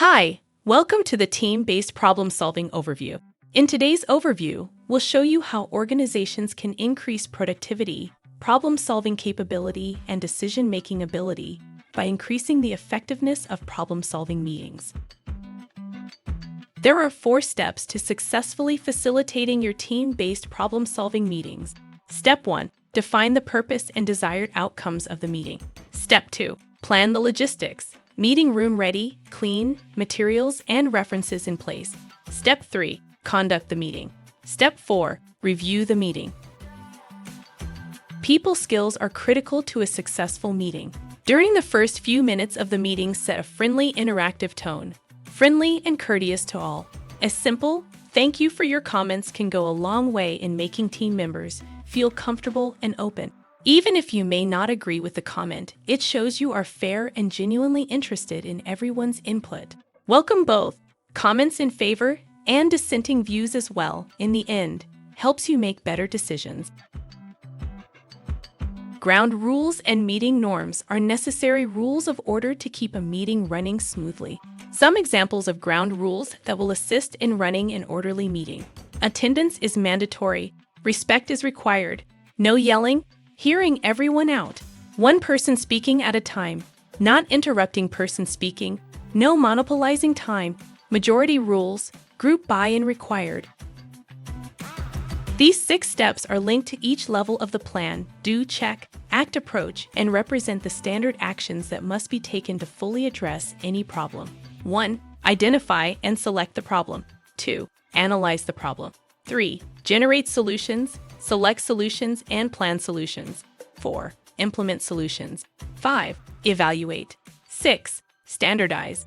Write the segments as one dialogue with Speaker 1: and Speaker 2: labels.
Speaker 1: Hi, welcome to the Team-Based Problem-Solving Overview. In today's overview, we'll show you how organizations can increase productivity, problem-solving capability, and decision-making ability by increasing the effectiveness of problem-solving meetings. There are 4 steps to successfully facilitating your team-based problem-solving meetings. Step 1. Define the purpose and desired outcomes of the meeting. Step 2. Plan the logistics. Meeting room ready, clean, materials and references in place. Step 3. Conduct the meeting. Step 4. Review the meeting. People skills are critical to a successful meeting. During the first few minutes of the meeting, set a friendly, interactive tone. Friendly and courteous to all. A simple "thank you for your comments" can go a long way in making team members feel comfortable and open. Even if you may not agree with the comment, it shows you are fair and genuinely interested in everyone's input. Welcome both comments in favor and dissenting views as well. In the end, helps you make better decisions. Ground rules and meeting norms are necessary rules of order to keep a meeting running smoothly. Some examples of ground rules that will assist in running an orderly meeting. Attendance is mandatory. Respect is required. No yelling. Hearing everyone out. One person speaking at a time. Not interrupting person speaking. No monopolizing time. Majority rules. Group buy-in required. These 6 steps are linked to each level of the plan, do, check, act approach, and represent the standard actions that must be taken to fully address any problem. 1. Identify and select the problem. 2. Analyze the problem. 3. Generate solutions. Select solutions and plan solutions. 4. Implement solutions. 5. Evaluate. 6. Standardize.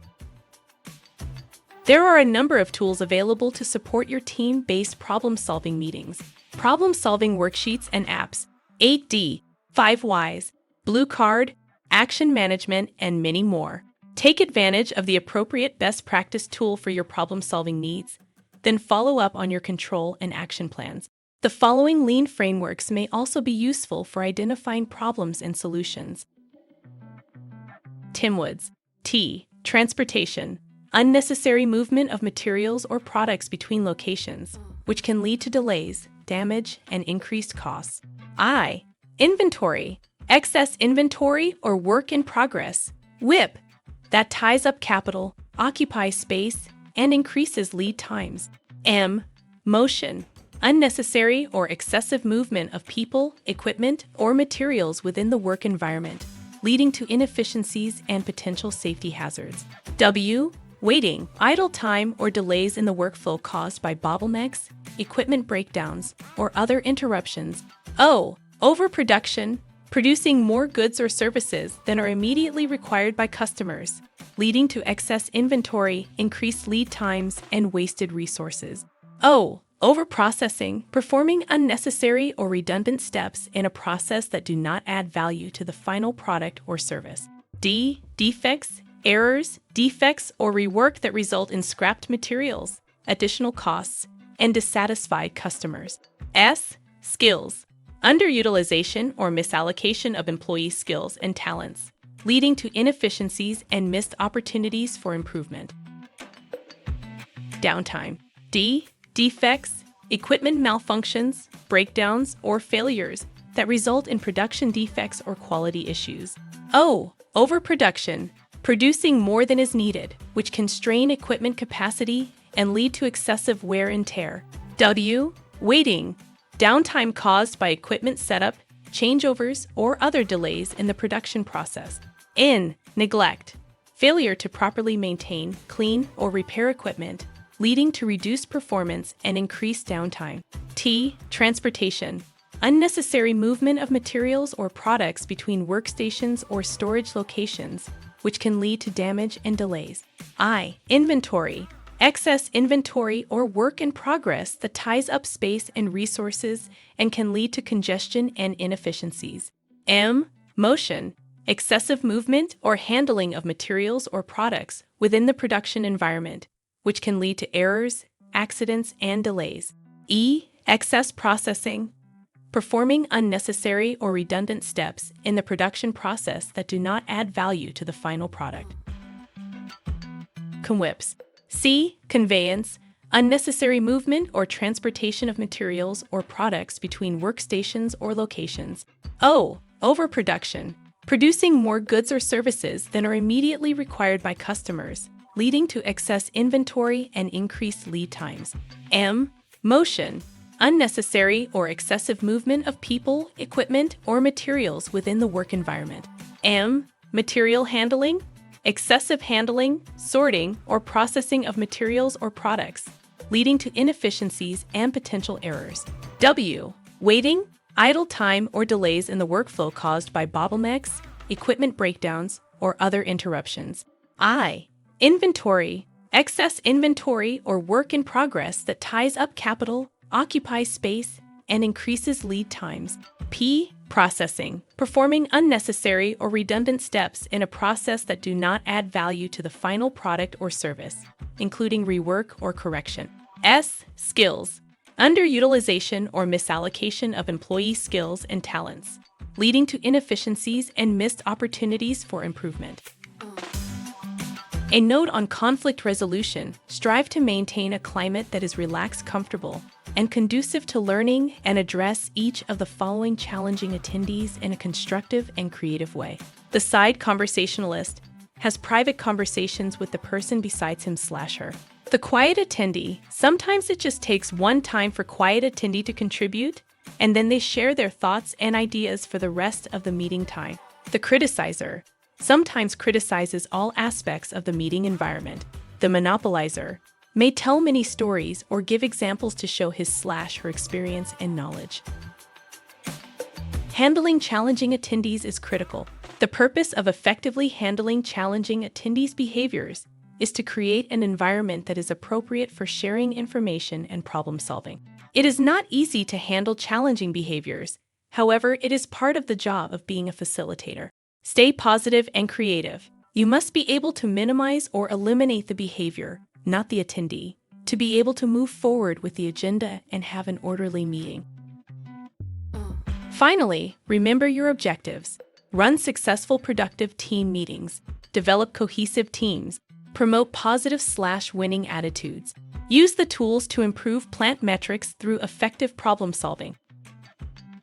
Speaker 1: There are a number of tools available to support your team-based problem-solving meetings. Problem-solving worksheets and apps, 8D, 5 Whys, Blue Card, Action Management, and many more. Take advantage of the appropriate best practice tool for your problem-solving needs, then follow up on your control and action plans. The following lean frameworks may also be useful for identifying problems and solutions. Tim Woods. T. Transportation. Unnecessary movement of materials or products between locations, which can lead to delays, damage, and increased costs. I. Inventory. Excess inventory or work in progress. WIP. That ties up capital, occupies space, and increases lead times. M. Motion. Unnecessary or excessive movement of people, equipment, or materials within the work environment, leading to inefficiencies and potential safety hazards. W. Waiting. Idle time or delays in the workflow caused by bottlenecks, equipment breakdowns, or other interruptions. O. Overproduction. Producing more goods or services than are immediately required by customers, leading to excess inventory, increased lead times, and wasted resources. O. Overprocessing, performing unnecessary or redundant steps in a process that do not add value to the final product or service. D. Defects, errors, defects, or rework that result in scrapped materials, additional costs, and dissatisfied customers. S. Skills, underutilization or misallocation of employee skills and talents, leading to inefficiencies and missed opportunities for improvement. Downtime. D. Defects, equipment malfunctions, breakdowns, or failures that result in production defects or quality issues. O. Overproduction, producing more than is needed, which can strain equipment capacity and lead to excessive wear and tear. W. Waiting, downtime caused by equipment setup, changeovers, or other delays in the production process. N. Neglect, failure to properly maintain, clean, or repair equipment, leading to reduced performance and increased downtime. T. Transportation, unnecessary movement of materials or products between workstations or storage locations, which can lead to damage and delays. I. Inventory, excess inventory or work in progress that ties up space and resources and can lead to congestion and inefficiencies. M. Motion, excessive movement or handling of materials or products within the production environment, which can lead to errors, accidents, and delays. E. Excess processing, performing unnecessary or redundant steps in the production process that do not add value to the final product. conwipes. C. Conveyance, unnecessary movement or transportation of materials or products between workstations or locations. O. Overproduction, producing more goods or services than are immediately required by customers, leading to excess inventory and increased lead times. M. Motion, unnecessary or excessive movement of people, equipment, or materials within the work environment. M. Material handling, excessive handling, sorting, or processing of materials or products, leading to inefficiencies and potential errors. W. Waiting, idle time or delays in the workflow caused by bottlenecks, equipment breakdowns, or other interruptions. I. Inventory, excess inventory or work in progress that ties up capital, occupies space, and increases lead times. P. Processing, performing unnecessary or redundant steps in a process that do not add value to the final product or service, including rework or correction. S. Skills, underutilization or misallocation of employee skills and talents, leading to inefficiencies and missed opportunities for improvement. A note on conflict resolution: strive to maintain a climate that is relaxed, comfortable, and conducive to learning, and address each of the following challenging attendees in a constructive and creative way. The side conversationalist has private conversations with the person besides him/her. The quiet attendee: sometimes it just takes one time for quiet attendee to contribute, and then they share their thoughts and ideas for the rest of the meeting time. The criticizer sometimes criticizes all aspects of the meeting environment. The monopolizer may tell many stories or give examples to show his/her experience and knowledge. Handling challenging attendees is critical. The purpose of effectively handling challenging attendees' behaviors is to create an environment that is appropriate for sharing information and problem solving. It is not easy to handle challenging behaviors. However, it is part of the job of being a facilitator. Stay positive and creative. You must be able to minimize or eliminate the behavior, not the attendee, to be able to move forward with the agenda and have an orderly meeting. Finally, remember your objectives. Run successful, productive team meetings. Develop cohesive teams. Promote positive/winning attitudes. Use the tools to improve plant metrics through effective problem solving.